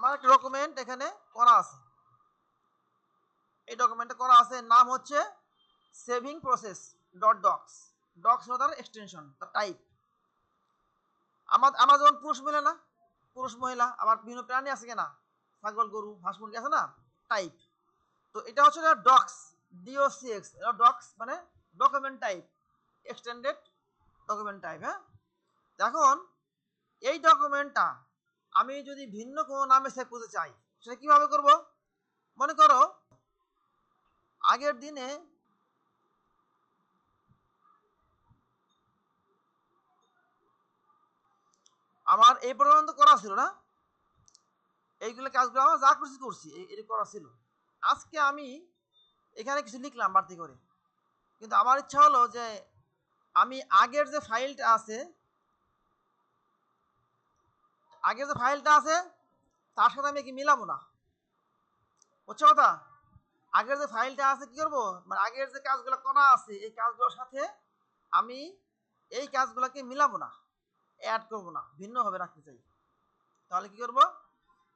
আমার একটা ডকুমেন্ট এখানে করা আছে, এই ডকুমেন্টে করা আছে, নাম হচ্ছে saving process dot docs. Docs হলো তার এক্সটেনশন, তার টাইপ। আমরা যেমন পুরুষ মহিলা না, পুরুষ মহিলা, আবার বিভিন্ন প্রাণী আছে কিনা, ছাগল গরু হাঁস মুরগি আছে না, টাইপ। তো এটা হচ্ছে ডক্স, ডিওসিএক্স, ডক্স মানে document type, extended document type. হ্যাঁ, এখন এই ডকুমেন্টটা আমি যদি ভিন্ন কোনো নামে সেভ করতে চাই, সেটা কিভাবে করব? মনে করো আগের দিনে আমার এই পর্যন্ত করা ছিল না, এইগুলো কাজগুলো আমার যা খুশি করছি এটা করা ছিল। আজকে আমি এখানে কিছু লিখলাম বাড়তি করে, কিন্তু আমার ইচ্ছা হলো যে আমি আগের যে ফাইলটা আছে, তার সাথে আমি কি মিলাবো না, বুঝছো কথা? আগের যে ফাইলটা আছে কি করবো, মানে আগের যে কাজগুলো করা আছে এই কাজগুলোর সাথে আমি এই কাজগুলোকে মিলাবো না, অ্যাড করবো না, ভিন্নভাবে রাখতে চাই। তাহলে কি করব?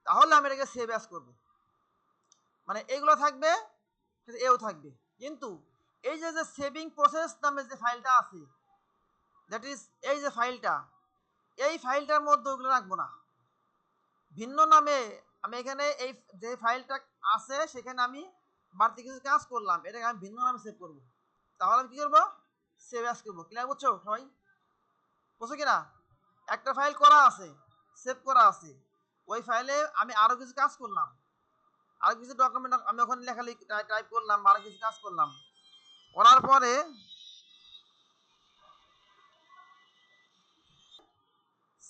তাহলে আমি এটাকে সেভ অ্যাজ করবো, মানে এইগুলো থাকবে, এও থাকবে। কিন্তু এই যে যে সেভিং প্রসেস নামে যে ফাইলটা আছে, দ্যাট ইজ এই যে ফাইলটা, এই ফাইলটার মধ্যে ওগুলো রাখবো না, ভিন্ন নামে আমি এখানে এই যে ফাইলটা আছে সেখানে আমি বাড়তি কিছু কাজ করলাম, এটাকে আমি ভিন্ন নামে সেভ করব। তাহলে আমি কি করবো? সেভ অ্যাজ করবো। ক্লিয়ার? বুঝছো সবাই? বুঝছো কিনা? একটা ফাইল করা আছে, সেভ করা আছে, ওই ফাইলে আমি আরো কিছু কাজ করলাম, আরো কিছু ডকুমেন্ট আমি ওখানে লেখালেখি টাইপ করলাম, আরো কিছু কাজ করলাম, করার পরে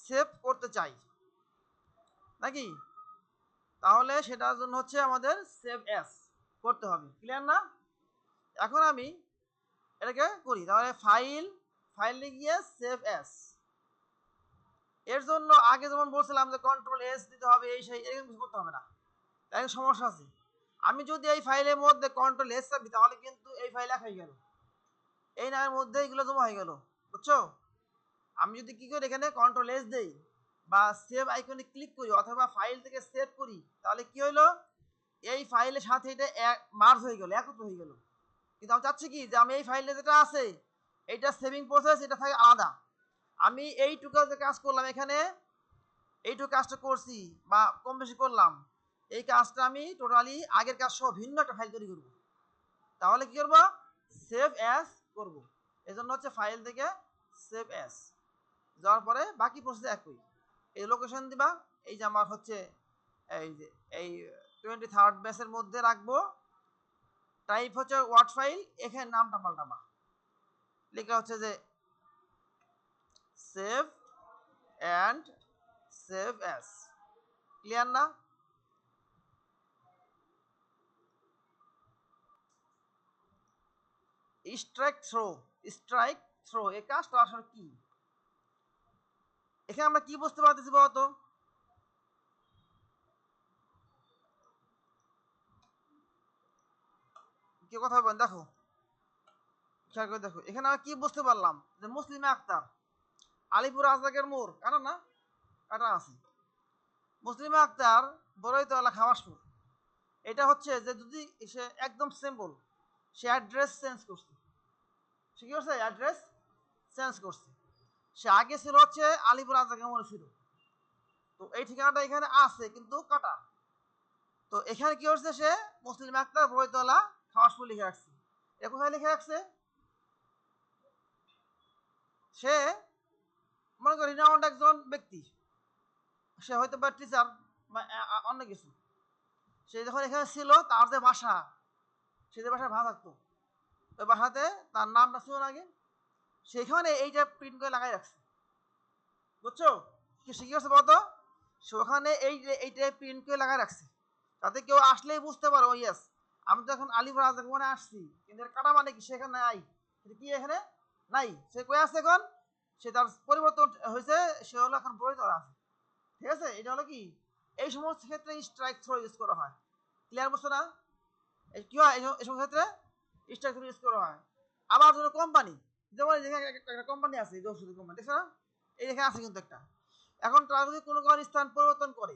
সেভ করতে চাই নাকি, তাহলে সেটার জন্য হচ্ছে আমাদের সেভ অ্যাজ করতে হবে। ক্লিয়ার না? এখন আমি এটাকে করি, তাহলে ফাইলে গিয়ে সেভ অ্যাজ। এর জন্য আগে যেমন বলছিলাম যে কন্ট্রোল এস দিতে হবে, এই সেই এরকম কিছু করতে হবে না, তাই সমস্যা আছে। আমি যদি এই ফাইলের মধ্যে কন্ট্রোল এস চাপি তাহলে কিন্তু এই ফাইল এক হয়ে গেল, এই নামের মধ্যে এগুলো জমা হয়ে গেল, বুঝছো? আমি যদি কি করি, এখানে কন্ট্রোল এস দেই বা সেভ আইকনে ক্লিক করি অথবা ফাইল থেকে সেভ করি, তাহলে কি হইলো, এই ফাইলের সাথে এটা মার্জ হয়ে গেল, একত্র হয়ে গেল। কিন্তু আমি চাচ্ছি কি যে আমি এই ফাইলে যেটা আছে এইটা সেভিং প্রসেস, এটা থাকে আলাদা। আমি এইটুকু যে কাজ করলাম এখানে, এইটুকু কাজটা করছি বা কম বেশি করলাম, এই কাজটা আমি টোটালি আগের কাজ সহ ভিন্ন একটা ফাইল তৈরি করব। তাহলে কি করব? সেভ অ্যাজ করব। এই জন্য হচ্ছে ফাইল থেকে সেভ অ্যাজ যাওয়ার পরে বাকি প্রসেস একই। এই লোকেশন দিবা, এই যে আমার হচ্ছে এই যে এই 23rd ব্যাচের মধ্যে রাখবো, টাইপ হচ্ছে ওয়ার্ড ফাইল, এখানে নামটা পাল্টাবা, লেখা হচ্ছে যে save and save as. Clear না? স্ট্রাইক থ্রো এই কাজটা আসলে কি, এখানে আমরা কি বুঝতে পারতেছি বলতো? কি কথা বলেন, দেখো খেয়াল করে দেখো, এখানে আমরা কি বুঝতে পারলাম যে মুসলিমা আক্তার, আলিপুর আজকের মোড় কাটা না, কাটা আছে, মুসলিমা আক্তার বড়ইতলা খাওয়াসপুর। এটা হচ্ছে যে যদি সে একদম সিম্পল, সে অ্যাড্রেস চেঞ্জ করছে, সে কি করছে? অ্যাড্রেস চেঞ্জ করছে। সে আগে ছিল হচ্ছে আলিপুর আজকের মোড়ে ছিল, তো এই ঠিকানাটা এখানে আছে কিন্তু কাটা। তো এখানে কি হচ্ছে, সে মুসলিম আক্তার বড়ইতলা খাওয়াসপুর লিখে রাখছে। এ কোথায় লিখে রাখছে? সে মনে করি রিনাউন্ড একজন ব্যক্তি, সে হয়তো বা টিচার বা অন্য কিছু। সে যখন এখানে ছিল তার যে বাসা, সে যে বাসায় ভাড়া থাকতো, ওই বাসাতে তার নামটা ছিল না আগে, সেখানে এইটা প্রিন্ট করে লাগাই রাখছে, বুঝছো? কি সে কি করছে বলতো, সে ওখানে এইটা প্রিন্ট করে লাগাই রাখছে, তাতে কেউ আসলেই বুঝতে পারো ইয়েস আমি তো এখন আলিপুর আজমনে আসছি, কিন্তু এর কাটা মানে কি সেখানে নাই, কি এখানে নাই, সে কই আছে এখন, সে তার পরিবর্তন হয়েছে, সে হলো এখন বড়ইতলা আছে। ঠিক আছে? এটা হলো কি, এই সমস্ত ক্ষেত্রে স্ট্রাইক থ্রো ইউজ করা হয়। ক্লিয়ার? বুঝছো না? কি হয় এই সমস্ত ক্ষেত্রে স্ট্রাইক থ্রো ইউজ করা হয়। আবার ধরো কোম্পানি, যেমন একটা কোম্পানি আছে, এই ওষুধের কোম্পানি, দেখছো না? এই এখানে আছে কিন্তু একটা, এখন তারা যদি কোনো কারণে স্থান পরিবর্তন করে,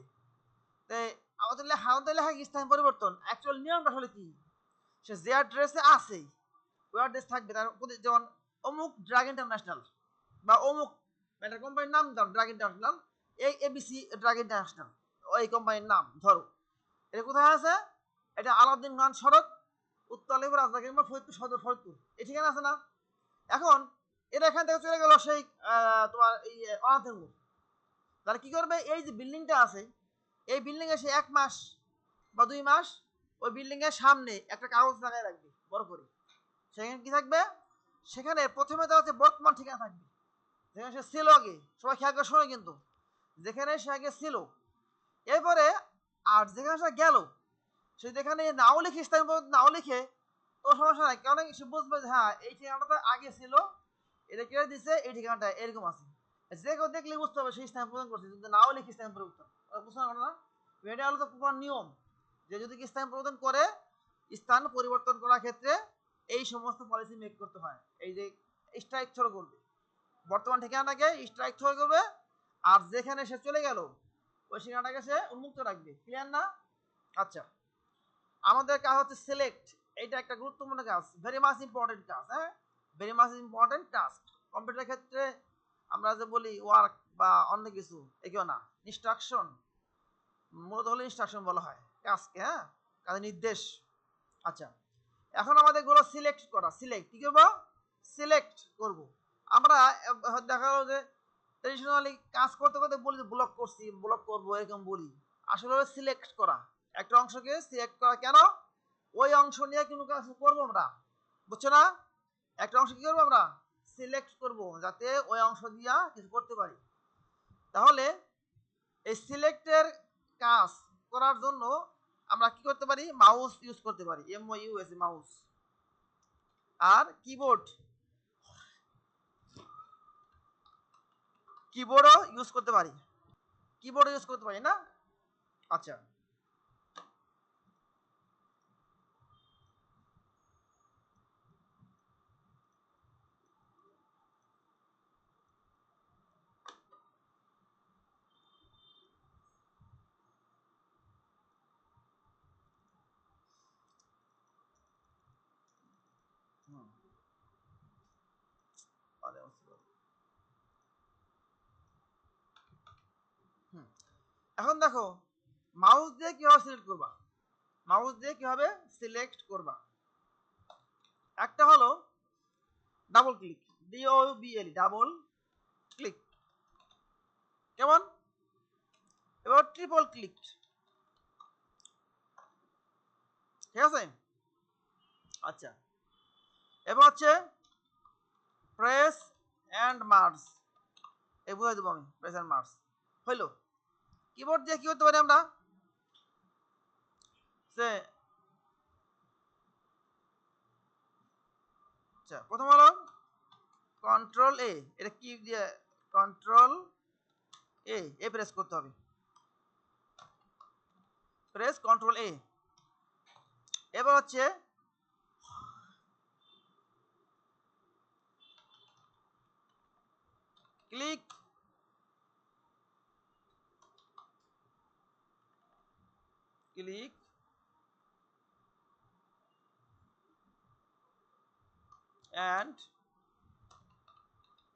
আমাদের লেখা স্থান পরিবর্তন অ্যাকচুয়াল নিয়মটা আসলে কি? সে যে অ্যাড্রেসে আছে ওই অ্যাড্রেস থাকবে। তার যেমন অমুক ড্রাগ ইন্টারন্যাশনাল বা অমুক একটা কোম্পানির নাম ধর ড্রাগ ইন্টারন্যাশনাল, এই এবিসি ড্রাগ ইন্টারন্যাশনাল ওই কোম্পানির নাম ধরো। এটা কোথায় আছে? এটা আলাউদ্দিন খান সড়ক, উত্তর আলিপুর, রাজবাড়ী কিংবা ফরিদপুর সদর, ফরিদপুর, এই ঠিকানা আছে না? এখন এটা এখান থেকে চলে গেল সেই তোমার এই অনাথের। তাহলে কি করবে? এই যে বিল্ডিংটা আছে এই বিল্ডিং এ সে 1 মাস বা 2 মাস ওই বিল্ডিং এর সামনে একটা কাগজ লাগাই রাখবে বড় করে। সেখানে কি থাকবে? সেখানে প্রথমে তো হচ্ছে বর্তমান ঠিকানা থাকবে, যেখানে সে ছিল আগে। সবাই খেয়াল করে শোনো কিন্তু, যেখানে সে আগে ছিল। এরপরে আর যেখানে সে গেল সে যেখানে নাও লিখে স্থায়ী নাও লিখে তো সমস্যা নাই, কারণ সে বুঝবে যে হ্যাঁ এই ঠিকানাটা আগে ছিল, এটা কে দিছে, এই ঠিকানাটা এরকম আছে। যে কেউ দেখলে বুঝতে হবে সেই স্থান পরিবর্তন করছে, যদি নাও লিখে স্থান পরিবর্তন। বুঝতে পারো না? এটা হলো তো প্রপার নিয়ম, যে যদি স্থান পরিবর্তন করে স্থান পরিবর্তন করার ক্ষেত্রে এই সমস্ত পলিসি মেক করতে হয়। এই যে স্ট্রাইক থ্রো করবে, বর্তমান ঠিকানাটাকে স্ট্রাইক থ্রো করবে, আর যেখানে সে চলে গেল ওই ঠিকানাটাকে সে উন্মুক্ত রাখবে। ক্লিয়ার না? আচ্ছা, আমাদের কাজ হচ্ছে সিলেক্ট। এইটা একটা গুরুত্বপূর্ণ কাজ, ভেরি মাচ ইম্পর্টেন্ট কাজ। হ্যাঁ, very much important task. Computer ক্ষেত্রে আমরা যে বলি ওয়ার্ক বা অন্য কিছু, এগুলো না, ইনস্ট্রাকশন মূলত হলে ইনস্ট্রাকশন বলা হয় কাজকে। হ্যাঁ, কাজের নির্দেশ। আচ্ছা, এখন আমাদের গুলো সিলেক্ট করা। সিলেক্ট কি করবো? সিলেক্ট করব। আমরা দেখা গেলো যে ট্রেডিশনালি কাজ করতে করতে বলি ব্লক করছি, ব্লক করবো, এরকম বলি। আসলে সিলেক্ট করা, একটা অংশকে সিলেক্ট করা। কেন? ওই অংশ নিয়ে কোনো কাজ করবো আমরা, বুঝছো না? একটা অংশ কি করবো আমরা? সিলেক্ট করব, যাতে ওই অংশ দিয়া কিছু করতে পারি। তাহলে এই সিলেক্টের কাজ করার জন্য আমরা কি করতে পারি? মাউস ইউজ করতে পারি, MOUS, মাউস। আর কিবোর্ডও ইউজ করতে পারি, কিবোর্ড ইউজ করতে পারি না? আচ্ছা, এখন দেখো মাউস দিয়ে কিভাবে সিলেক্ট করবা। মাউস দিয়ে কিভাবে সিলেক্ট করবা? একটা হলো double click, DOUBL, double click. কেমন? এবার ট্রিপল ক্লিক, ঠিক আছে? আচ্ছা, এবার হচ্ছে প্রেস অ্যান্ড মার্জ। এই বুঝাই দেবো আমি, প্রেস অ্যান্ড মার্জ হইলো। কিবোর্ড দিয়ে কি করতে পারি আমরা? সে আচ্ছা, প্রথম হলো কন্ট্রোল এ। এটা কি দিয়ে? কন্ট্রোল এ প্রেস করতে হবে। প্রেস কন্ট্রোল এ। এবার হচ্ছে click, click and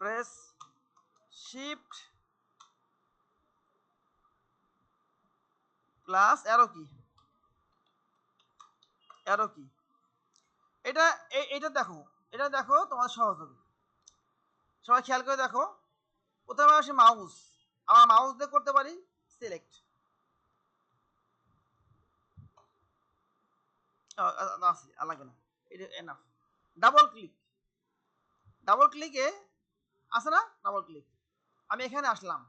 press shift plus arrow কি, অ্যারো কি। এটা এটা দেখো, এটা দেখো তোমার সহজ হবে। সবাই খেয়াল করে দেখো, প্রথমে আসে মাউস। আমার মাউস দিয়ে করতে পারি সিলেক্ট। আছে আর লাগবে না, এটা এনাফ। ডাবল ক্লিক, ডাবল ক্লিকে আছে না ডাবল ক্লিক। আমি এখানে আসলাম,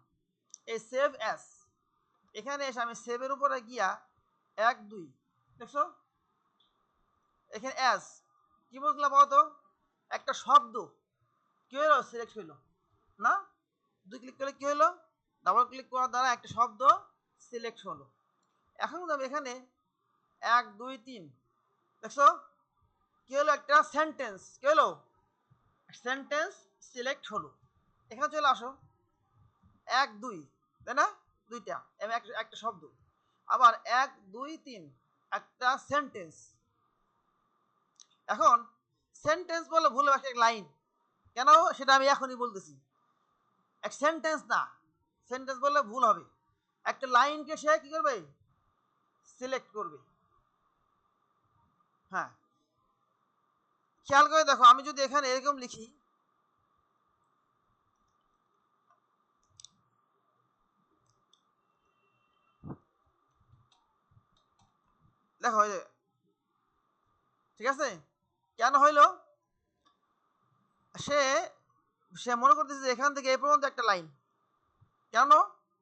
এই সেভ অ্যাস, এখানে এসে আমি সেভের উপরে গিয়া 1 2 দেখছো এখানে অ্যাস কি বুঝলাম বলতো? একটা শব্দ কি হলো? সিলেক্ট হইলো না? 2 ক্লিক করলে কি হলো? ডাবল ক্লিক করার দ্বারা একটা শব্দ সিলেক্ট হলো। এখন আমি এখানে 1 2 3 দেখছো কি হলো? একটা সেন্টেন্স কি হলো? সেন্টেন্স সিলেক্ট হলো। এখানে চলে আসো 1 2, তাই না? দুইটা এবং একটা শব্দ। আবার 1 2 3 একটা সেন্টেন্স। এখন সেন্টেন্স বলে ভুল হবে একটা লাইন, কেন সেটা আমি এখনই বলতেছি। এক সেন্টেন্স না, সেন্টেন্স বললে ভুল হবে। একটা লাইনকে সে কি করবে, সিলেক্ট করবে। হ্যাঁ, খেয়াল করে দেখো, আমি যদি এখানে এরকম লিখি, দেখো ঠিক আছে, কেন হইলো, সে সে মনে করতেছে যে এখান থেকে এই পর্যন্ত একটা লাইন, কেন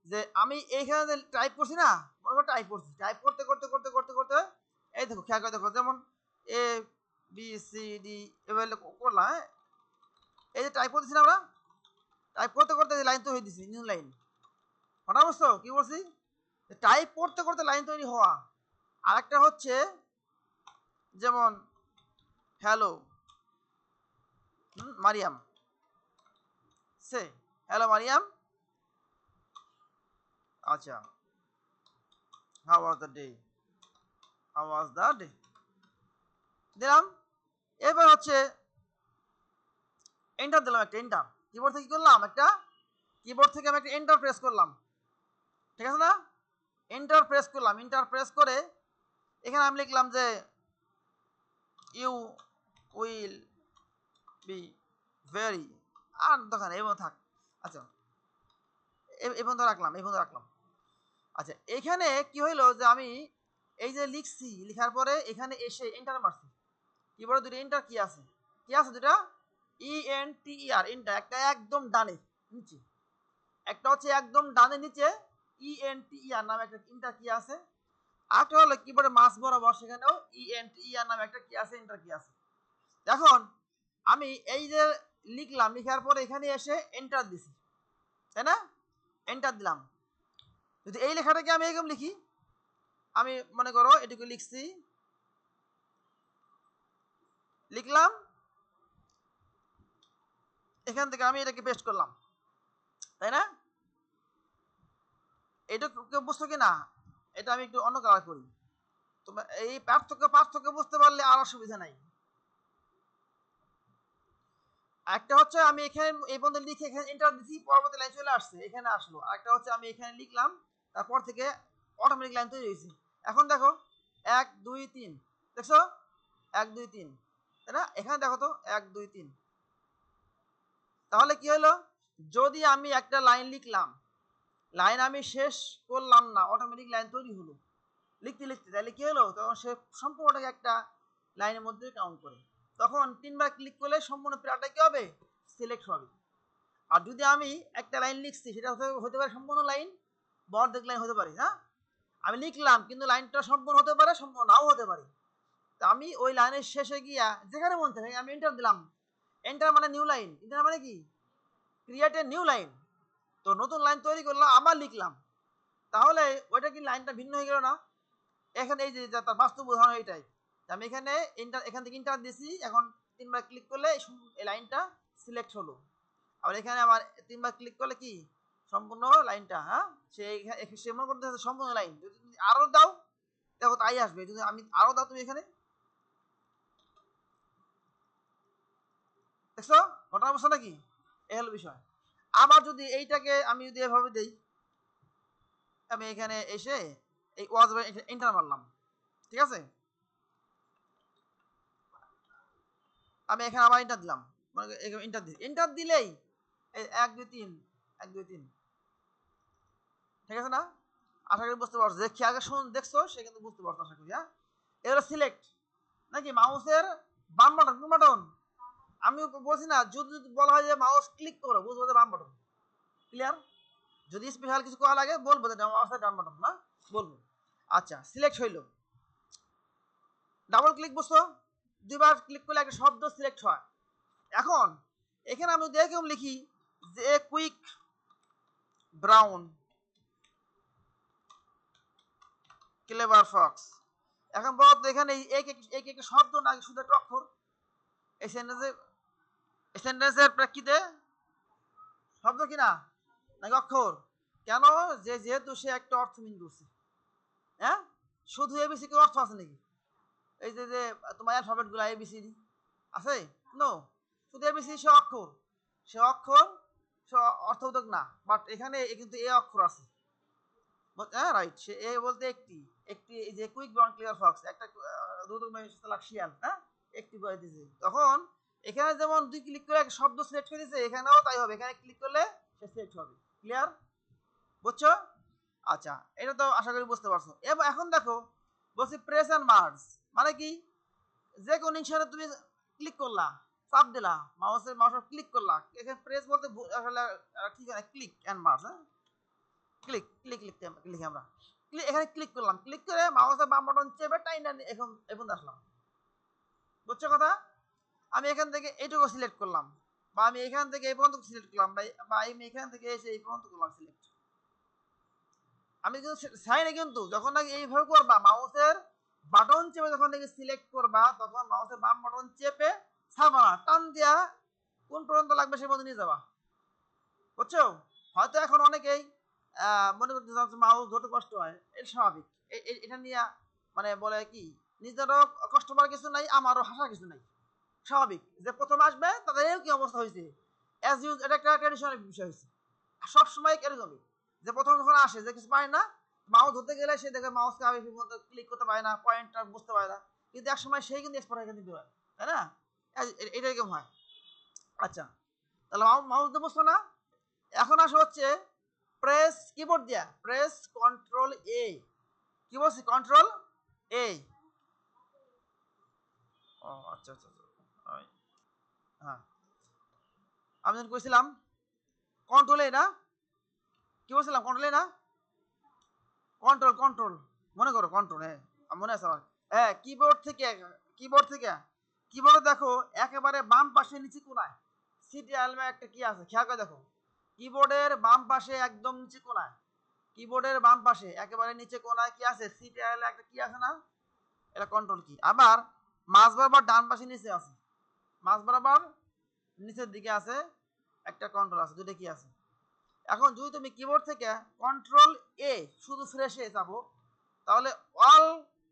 যে আমি এইখানে টাইপ করছি না, মনে করো টাইপ করছি, টাইপ করতে করতে করতে করতে করতে এই দেখো খেয়াল করে দেখো, যেমন এ বি সি ডি এভাবে করলাম, হ্যাঁ, এই যে টাইপ করতেছি না আমরা, টাইপ করতে করতে লাইন তৈরি দিছি, নিউ লাইন। হঠাৎ বুঝছো কি বলছি, টাইপ করতে করতে লাইন তৈরি হওয়া। আর একটা হচ্ছে যেমন হ্যালো মারিয়াম, সে হ্যালো মারিয়াম, আচ্ছা, how was the day, how was the day দিলাম। এবার হচ্ছে এন্টার দিলাম, একটা এন্টার, কিবোর্ড থেকে কি করলাম, একটা কিবোর্ড থেকে আমি একটা এন্টার প্রেস করলাম, ঠিক আছে না, এন্টার প্রেস করলাম। এন্টার প্রেস করে এখানে আমি লিখলাম যে ইউ উইল বি ভেরি, আর দোকানে এবং থাক, আচ্ছা এই পর্যন্ত রাখলাম, এই পর্যন্ত রাখলাম। আচ্ছা, এখানে কি হইলো যে আমি এই যে লিখছি, লিখার পরে এখানে এসে এন্টার মারছি, কিবোর্ডে দুটো এন্টার কি আছে, কি আছে দুটা, ই এন টি ই আর, এন্টার, একটা একদম ডানে নিচে, একটা হচ্ছে একদম ডানে নিচে ই এন টি ই আর নামে একটা এন্টার কি আছে, আরেকটা হলো কিবোর্ডে মাছ বরাবর সেখানেও ই এন টি ই আর নামে একটা কি আছে, এন্টার কি আছে। এখন আমি এই যে লিখলাম, লিখার পরে এখানে এসে এন্টার দিছি, তাই না, এন্টার দিলাম। যদি এই লেখাটাকে আমি এরকম লিখি, আমি মনে করো এটুকু লিখছি, লিখলাম, এখান থেকে আমি এটাকে পেস্ট করলাম, তাই না, এটা কেউ বুঝছো কি না, এটা আমি একটু অন্য কালার করি, তোমরা এই পার্থক্য বুঝতে পারলে আর অসুবিধা নাই। একটা হচ্ছে আমি এখানে এই পর্যন্ত লিখে এখানে এন্টার দিছি, পরবর্তী লাইন চলে আসছে, এখানে আসলো। আরেকটা হচ্ছে আমি এখানে লিখলাম, তারপর থেকে অটোমেটিক লাইন তৈরি হয়েছে। এখন দেখো 1 2 3, দেখছো 1 2 3, তাই না, এখানে দেখো তো 1 2 3, তাহলে কি হলো, যদি আমি একটা লাইন লিখলাম, লাইন আমি শেষ করলাম না, অটোমেটিক লাইন তৈরি হলো লিখতে লিখতে, তাহলে কি হলো, তখন সে সম্পূর্ণটাকে একটা লাইনের মধ্যে কাউন্ট করে। তখন 3 বার ক্লিক করলে সম্পূর্ণ প্যারাটা কি হবে, সিলেক্ট হবে। আর যদি আমি একটা লাইন লিখছি, সেটা হতে পারে সম্পূর্ণ লাইন, বা অর্ধেক লাইন হতে পারে, হ্যাঁ, আমি লিখলাম কিন্তু লাইনটা সম্পূর্ণ হতে পারে, সম্পূর্ণ নাও হতে পারে। তা আমি ওই লাইনের শেষে গিয়া যেখানে মন চায় আমি এন্টার দিলাম, এন্টার মানে নিউ লাইন, এন্টার মানে কি, ক্রিয়েট এ নিউ লাইন। তো নতুন লাইন তৈরি করলাম, আবার লিখলাম, তাহলে ওইটা কি লাইনটা ভিন্ন হয়ে গেল না। এখানে এই যে তার বাস্তব উদাহরণ এইটাই, আমি এখানে এখান থেকে ইন্টার দিয়েছি, এখন 3 বার ক্লিক করলে এই লাইনটা সিলেক্ট হলো। আবার এখানে আমার 3 বার ক্লিক করলে কি সম্পূর্ণ লাইনটা, হ্যাঁ, সে মনে করতে সম্পূর্ণ লাইন। যদি তুমি আরো দাও, দেখো তাই আসবে, যদি আমি আরো দাও তুমি এখানে, দেখছো ঘটনা বুঝছো নাকি, এই হলো বিষয়। আবার যদি এইটাকে আমি যদি এভাবে দেই, আমি এখানে এসে এই ওয়াজ এন্টার মারলাম, ঠিক আছে, আমি এখানে আবার এন্টার দিলাম, মানে এন্টার দিই, এন্টার দিলেই এই 1 2 3 1 2 3, ঠিক আছে না, আশা করি বুঝতে পারছো, যে খেয়াল শুন দেখছো সে কিন্তু বুঝতে পারছো আশা করি, হ্যাঁ। এগুলো সিলেক্ট নাকি মাউসের বাম বাটন, কোন বাটন, আমি বলছি না, যদি বলা হয় যে মাউস ক্লিক করো, বুঝবো যে বাম বাটন, ক্লিয়ার। যদি স্পেশাল কিছু করা লাগে বলবো যে মাউসের ডান বাটন না, বলবো। আচ্ছা, সিলেক্ট হইলো, ডাবল ক্লিক বুঝছো, 2 বার ক্লিক করলে একটা শব্দ সিলেক্ট হয়। এখন এখানে আমি দেখে লিখি যে কুইক ব্রাউন ক্লেভার ফক্স। এখন বলো তো এখানে এক একটা শব্দ নাকি শুধু একটা অক্ষর, এই সেন্টেন্সের প্রেক্ষিতে শব্দ কিনা নাকি অক্ষর, কেন যেহেতু সে একটা অর্থ মিন করছে, হ্যাঁ, শুধু এবিসি কি অর্থ আছে নাকি? এই যে যে তোমার অ্যালফাবেটগুলো এবিসিডি আছে? নো, শুধু এবিসি সে অক্ষর, সে অক্ষর, সে অর্থবোধক না, বাট এখানে কিন্তু এ অক্ষর আছে। হ্যাঁ রাইট, সে এ বলতে একটি, একটি এই যে কুইক ব্রাউন ক্লিয়ার ফক্স, একটা শিয়াল, হ্যাঁ একটি করে দিয়েছে। তখন এখানে যেমন দুই ক্লিক করে একটা শব্দ সিলেক্ট করে দিয়েছে, এখানেও তাই হবে, এখানে ক্লিক করলে সে সিলেক্ট হবে। ক্লিয়ার? বুঝছো? আচ্ছা, এটা তো আশা করি বুঝতে পারছো। এবার এখন দেখো বলছি প্রেস এন্ড মার্জ মানে কি, যে কোন ইনসারে তুমি ক্লিক করলা, চাপ দিলা, মাউসের ক্লিক করলা, এখানে প্রেস বলতে আসলে ঠিক আছে, ক্লিক এন্ড মার্জ, হ্যাঁ ক্লিক ক্লিক লিখতে লিখি আমরা। এখানে ক্লিক করলাম, ক্লিক করে মাউসের বাম বাটন চেপে টাইনা এখন এখন আসলাম। বুঝছো কথা? আমি এখান থেকে এইটুকু সিলেক্ট করলাম, বা আমি এখান থেকে এই পর্যন্ত সিলেক্ট করলাম, বা আমি এখান থেকে এসে এই পর্যন্ত করলাম সিলেক্ট। আমি কিন্তু চাই না, কিন্তু যখন নাকি এইভাবে করবা মাউসের বাটন চেপে যখন নাকি সিলেক্ট করবা, তখন মাউসের বাম বাটন চেপে ছাড়বা না, টান দিয়া কোন পর্যন্ত লাগবে সে পর্যন্ত নিয়ে যাবা। বুঝছো? হয়তো এখন অনেকেই মনে করতে চাচ্ছে মাউস ধরতে কষ্ট হয়, এটা স্বাভাবিক। এটা নিয়ে মানে বলে কি, নিজেরও কষ্ট পাওয়ার কিছু নাই, আমারও হাসার কিছু নাই, স্বাভাবিক। যে প্রথম আসবে তাদের কি অবস্থা হয়েছে, অ্যাজ ইউজ, এটা একটা ট্র্যাডিশনাল বিষয় হয়েছে সবসময় এরকমই। যে প্রথম যখন আসে যে কিছু পায় না, মাউস ধরতে গেলে সে দেখে মাউসকে আমি মতো ক্লিক করতে পারে না, পয়েন্টটা বুঝতে পারে না, কিন্তু এক সময় সেই কিন্তু এক্সপার্ট হয়ে কিন্তু হয়, তাই না? এটা এরকম হয়। আচ্ছা, তাহলে মাউস দিয়ে বুঝতো না। এখন আসে হচ্ছে প্রেস কিবোর্ড দিয়া, প্রেস কন্ট্রোল এ, কি বলছি কন্ট্রোল এ। ও আচ্ছা আচ্ছা আচ্ছা, হ্যাঁ আমি যখন কইছিলাম কন্ট্রোল এ না, কি বলছিলাম কন্ট্রোল এ না, কন্ট্রোল কন্ট্রোল, মনে করো কন্ট্রোল, হ্যাঁ মনে আছে আমার। হ্যাঁ, কিবোর্ড থেকে, কিবোর্ড থেকে, কিবোর্ডে দেখো একেবারে বাম পাশে নিচে কোনায় সিটি আলমে একটা কি আছে, খেয়াল করে দেখো। কিবোর্ডের বাম পাশে একদম নিচে কোনায়, কিবোর্ডের বাম পাশে একেবারে নিচে কোনায় কি আছে, সিটি আলমে একটা কি আছে না, এটা কন্ট্রোল কি। আবার মাঝ বরাবর ডান পাশে নিচে আছে, মাঝ বরাবর নিচের দিকে আছে একটা কন্ট্রোল আছে, দুটো কি আছে। এখন যদি তুমি কিবোর্ড থেকে কন্ট্রোল এ শুধু ফ্রেশে যাবো, তাহলে অল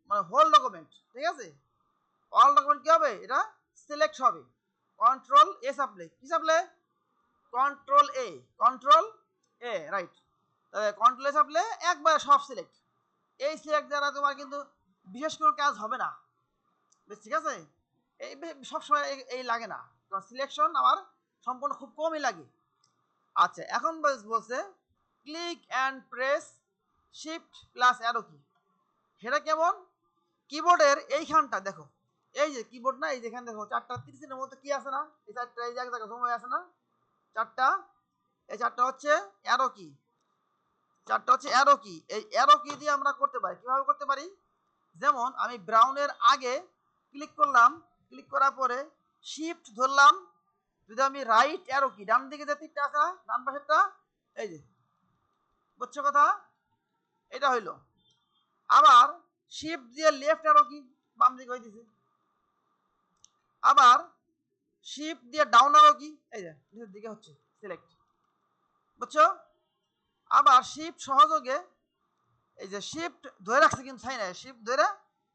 মানে হোল ডকুমেন্ট, ঠিক আছে, অল ডকুমেন্ট কি হবে, এটা সিলেক্ট হবে। কন্ট্রোল এ চাপলে কি চাপলে, কন্ট্রোল এ, কন্ট্রোল এ রাইট, কন্ট্রোল এ চাপলে একবার সব সিলেক্ট। এই সিলেক্ট দ্বারা তোমার কিন্তু বিশেষ কোনো কাজ হবে না, বেশ ঠিক আছে। এই সবসময় এই লাগে না, কারণ সিলেকশন আমার সম্পূর্ণ খুব কমই লাগে। আচ্ছা, এখন বলছে click and press shift plus arrow কি, সেটা কেমন, কিবোর্ডের এইখানটা দেখো, এই যে কিবোর্ড না, এই যেখানে দেখো চারটা তীরচিহ্নের মতো কি আছে না, এই চারটা এই এক জায়গায় জমা আছে না চারটা, এই চারটা হচ্ছে অ্যারো কি, চারটা হচ্ছে অ্যারো কি। এই অ্যারো কি দিয়ে আমরা করতে পারি, কিভাবে করতে পারি, যেমন আমি ব্রাউনের আগে ক্লিক করলাম, ক্লিক করার পরে শিফট ধরলাম, যদি আমি রাইট অ্যারো কি, ডান দিকে যে তীরটা আছে না ডান পাশেরটা, এই যে, বুঝছো কথা, এটা হইলো। আবার শিফট দিয়ে লেফট অ্যারো কি, বাম দিকে হয়ে দিছে। আবার শিফট দিয়ে ডাউন অ্যারো কি, এই যে নিচের দিকে হচ্ছে সিলেক্ট, বুঝছো। আবার শিফট সহযোগে এই যে শিফট ধরে রাখছে কিন্তু ছাই না, শিফট ধরে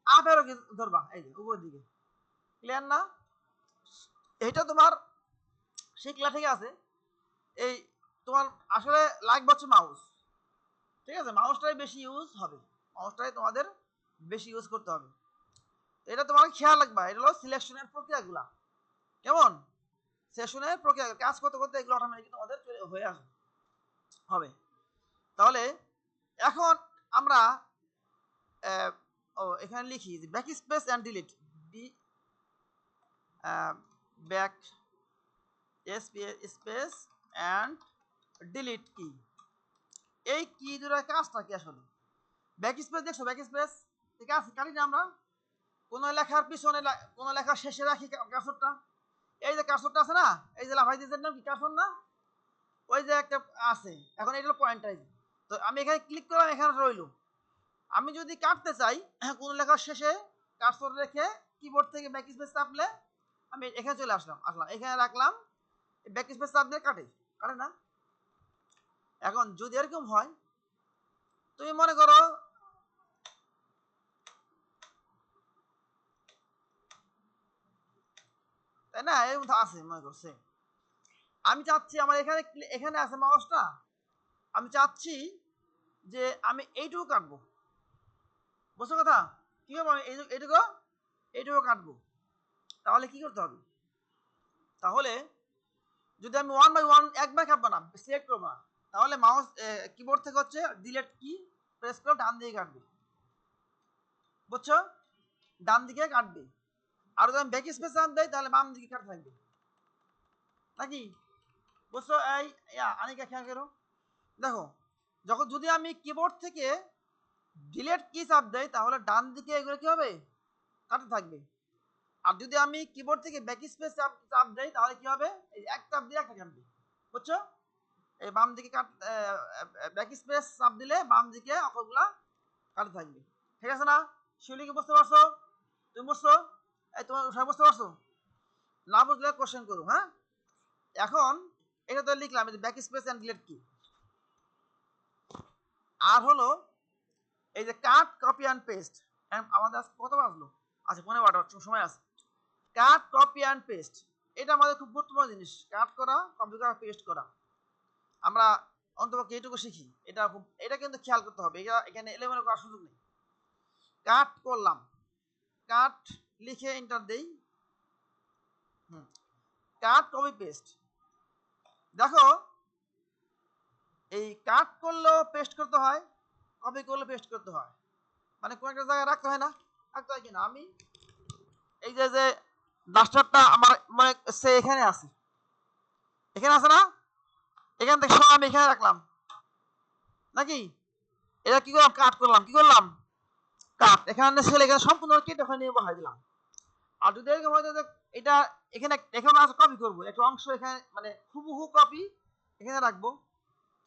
আপ অ্যারো কি ধরবা, এই যে উপরের দিকে। ক্লিয়ার না? এইটা তোমার শিখলা, ঠিক আছে। এই তোমার আসলে লাগবে হচ্ছে মাউস, ঠিক আছে, মাউসটাই বেশি ইউজ হবে, মাউসটাই তোমাদের বেশি ইউজ করতে হবে। এটা তোমার খেয়াল রাখবা, এটা হলো সিলেকশনের প্রক্রিয়াগুলা, কেমন, সেশনের প্রক্রিয়া কাজ করতে করতে এগুলো অটোমেটিক তোমাদের হয়ে আসবে হবে। তাহলে এখন আমরা এখানে লিখি যে back space and delete, be back space and delete কি, এই কি দুটার কাজটা কি আসলে। ব্যাক স্পেস দেখছো, ব্যাক স্পেস ঠিক আছে, কাটি না আমরা কোনো লেখার পিছনে, কোনো লেখার শেষে রাখি কার্সরটা, এই যে কার্সরটা আছে না, এই যে লাফাই দিয়েছে নাম কি কার্সর না, ওই যে একটা আছে, এখন এটা পয়েন্টার, তো আমি এখানে ক্লিক করলাম, এখানে রইলো। আমি যদি কাটতে চাই কোনো লেখার শেষে কার্সর রেখে কিবোর্ড থেকে ব্যাক স্পেস চাপলে আমি এখানে চলে আসলাম, এখানে রাখলাম, ব্যাক স্পেস চাপ দিয়ে কাটে না। এখন যদি এরকম হয়, তুমি মনে করো তাই না? এর মধ্যে আছে মনে করছে। আমি চাচ্ছি আমার এখানে আছে মাউসটা, আমি চাচ্ছি যে আমি এইটুকু কাটবো, বুঝছো কথা? কি হবে, আমি এইটুকু কাটবো। তাহলে কি করতে হবে? তাহলে যদি আমি 1 বাই 1 একবার কাটবো না, সিলেক্ট করবো না, তাহলে মাউস কিবোর্ড থেকে হচ্ছে ডিলিট কি প্রেস করে ডান দিকে কাটবে, বুঝছো? ডান দিকে কাটবে। আর যদি আমি ব্যাক স্পেস চাপ দেই তাহলে বাম দিকে কাটা থাকবে, নাকি? বুঝছো? এই আনিকা খেয়াল করো, দেখো, যদি আমি কিবোর্ড থেকে ডিলিট কি চাপ দেই তাহলে ডান দিকে এগুলো কি হবে, কাটা থাকবে। আর যদি আমি কিবোর্ড থেকে ব্যাক স্পেস চাপ দেই তাহলে কি হবে, এই এক চাপ দিয়ে একটা কাটবে, বুঝছো? এই বাম দিকে ব্যাক স্পেস চাপ দিলে বাম দিকে অক্ষরগুলা কাটা থাকবে। ঠিক আছে না? শিউলি কি বুঝতে পারছো? তুমি বুঝছো? এই তোমার সবাই বুঝতে পারছো? না বুঝলে কোশ্চেন করো, হ্যাঁ? এখন এটা তো লিখলাম ব্যাক স্পেস এন্ড ডিলিট কি। আর হলো এই যে কাট কপি অ্যান্ড পেস্ট। আমাদের আজকে কত বাজলো? আচ্ছা, 15 সময় আছে। কাট কপি অ্যান্ড পেস্ট, এটা আমাদের খুব গুরুত্বপূর্ণ জিনিস। কাট করা, কপি করা, পেস্ট করা, আমরা অন্তপক্ষে এইটুকু শিখি। এটা কিন্তু খেয়াল করতে হবে, এখানে এলোমেলো করার সুযোগ নেই। কাট করলাম, কাট লিখে এন্টার দেই, কাট কপি পেস্ট। দেখো, এই কাট করলেও পেস্ট করতে হয়, কপি করলে পেস্ট করতে হয়, মানে কোন একটা জায়গায় রাখতে হয় না? রাখতে হয় কিনা? আমি এই যে ডাস্টারটা আমার মানে সে এখানে আছে, এখানে আছে না? এখান থেকে সব আমি এখানে রাখলাম, নাকি? এটা কি করলাম? কাট করলাম, কি করলাম? কাট। এখানে ছেলে এখানে সম্পূর্ণ কেটে ওখানে নিয়ে বসাই দিলাম। আর যদি এরকম হয় যে এটা এখানে আছে, কপি করবো একটা অংশ, এখানে মানে হুবহু কপি এখানে রাখবো,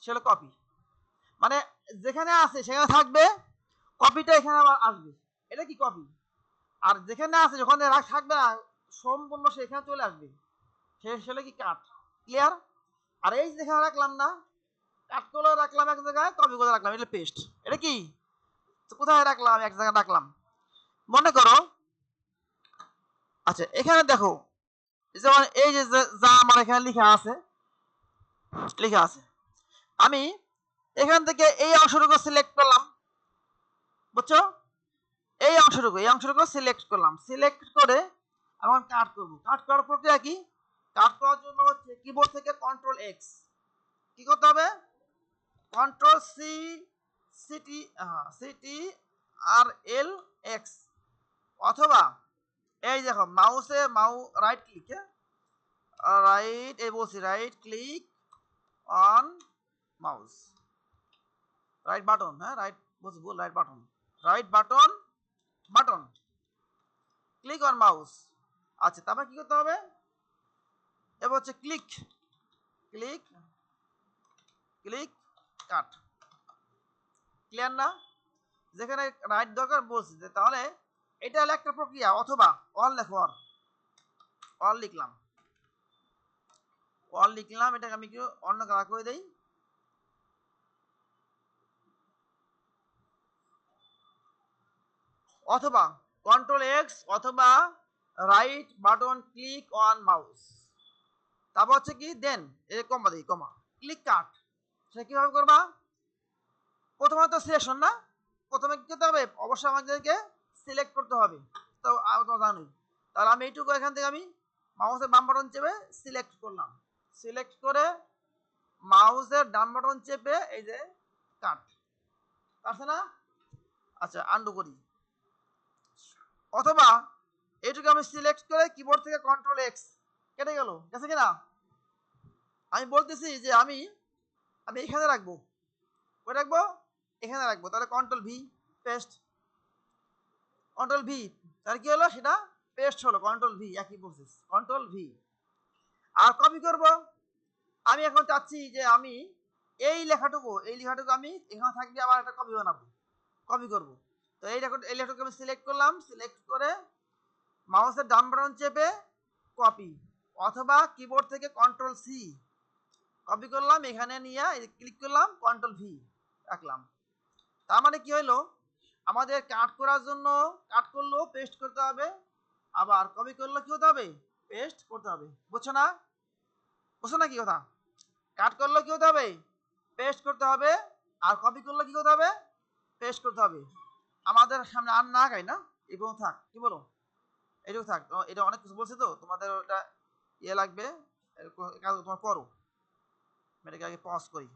সেটা কপি। মানে যেখানে আছে সেখানে থাকবে, কপিটা এখানে আবার আসবে, এটা কি কপি। আর যেখানে আছে যখন থাকবে না, সম্পূর্ণ সেখানে চলে আসবে, সেটা কি কাট। ক্লিয়ার? আর এই যেখানে রাখলাম না, কাট করে রাখলাম এক জায়গায়, কপি করে রাখলাম, এটা পেস্ট। এটা কি? তো কোথায় রাখলাম? এক জায়গায় রাখলাম। মনে করো, আচ্ছা এখানে দেখো, যেমন এই যে যা আমার এখানে লেখা আছে, আমি এখান থেকে এই অংশটুকু সিলেক্ট করলাম, বুঝছো? এই অংশটুকু সিলেক্ট করলাম, সিলেক্ট করে এখন কাট করব। কাট করার প্রক্রিয়া কি? কাট করার জন্য হচ্ছে কিবোর্ড থেকে কন্ট্রোল এক্স, কি করতে হবে? কন্ট্রোল সিটি আর এল এক্স, অথবা এই দেখো মাউসে রাইট ক্লিকে, right click on mouse, right button, হ্যাঁ রাইট বলছি ভুল, right button click on mouse. আচ্ছা, তারপর কি করতে হবে? এবার হচ্ছে click click click cut. Clear না? যেখানে রাইট দরকার বলছি, তাহলে এটা হলো একটা প্রক্রিয়া। অথবা অল লেখো, অল লিখলাম, এটাকে আমি কি অন্য কালার করে দেই, অথবা কন্ট্রোল এক্স, অথবা right button click on mouse. তারপর হচ্ছে কি দেন এই কমা ক্লিক কাট। সেটা কিভাবে করবা? প্রথমত সিলেকশন না, প্রথমে কি করতে হবে? অবশ্যই আমাদেরকে সিলেক্ট করতে হবে, তো জানোই। তাহলে আমি এইটুকু এখান থেকে আমি মাউসের বাম বাটন চেপে সিলেক্ট করলাম, সিলেক্ট করে মাউসের ডান বাটন চেপে এই যে কাট, কাটছে না? আচ্ছা, আন্ডু করি। অথবা এইটুকু আমি সিলেক্ট করে কিবোর্ড থেকে কন্ট্রোল এক্স, কেটে গেল, গেছে কিনা? আমি বলতেছি যে আমি এখানে রাখবো, কই রাখবো? এখানে রাখবো। তাহলে control V, paste, control V, তাহলে কি হলো? সেটা পেস্ট হলো। কন্ট্রোল ভি, একই প্রসেস, কন্ট্রোল ভি। আর কপি করব, আমি এখন চাচ্ছি যে আমি এই লেখাটুকু আমি এখানে থাকবে, আবার একটা কপি বানাবো, কপি করব। তো এই লেখাটুকু আমি সিলেক্ট করলাম, সিলেক্ট করে মাউসের ডান বাটন চেপে কপি, অথবা কিবোর্ড থেকে কন্ট্রোল সি, কপি করলাম, এখানে নিয়ে ক্লিক করলাম, কন্ট্রোল ভি রাখলাম। তার মানে কি হলো? আমাদের কাট করার জন্য কাট করলেও পেস্ট করতে হবে, আবার কপি করলেও কি হতে হবে? পেস্ট করতে হবে। বুঝছো না? বুঝছো না কি কথা? কাট করলে কি হতে হবে? পেস্ট করতে হবে। আর কপি করলে কি করতে হবে? পেস্ট করতে হবে। আমাদের সামনে আর না গাই না, এই পর্যন্ত থাক। কি বলো? এটুকু থাক। এটা অনেক কিছু বলছে তো, তোমাদের ওটা ইয়ে লাগবে, কাজ তোমার করো। এটাকে আগে পজ করি।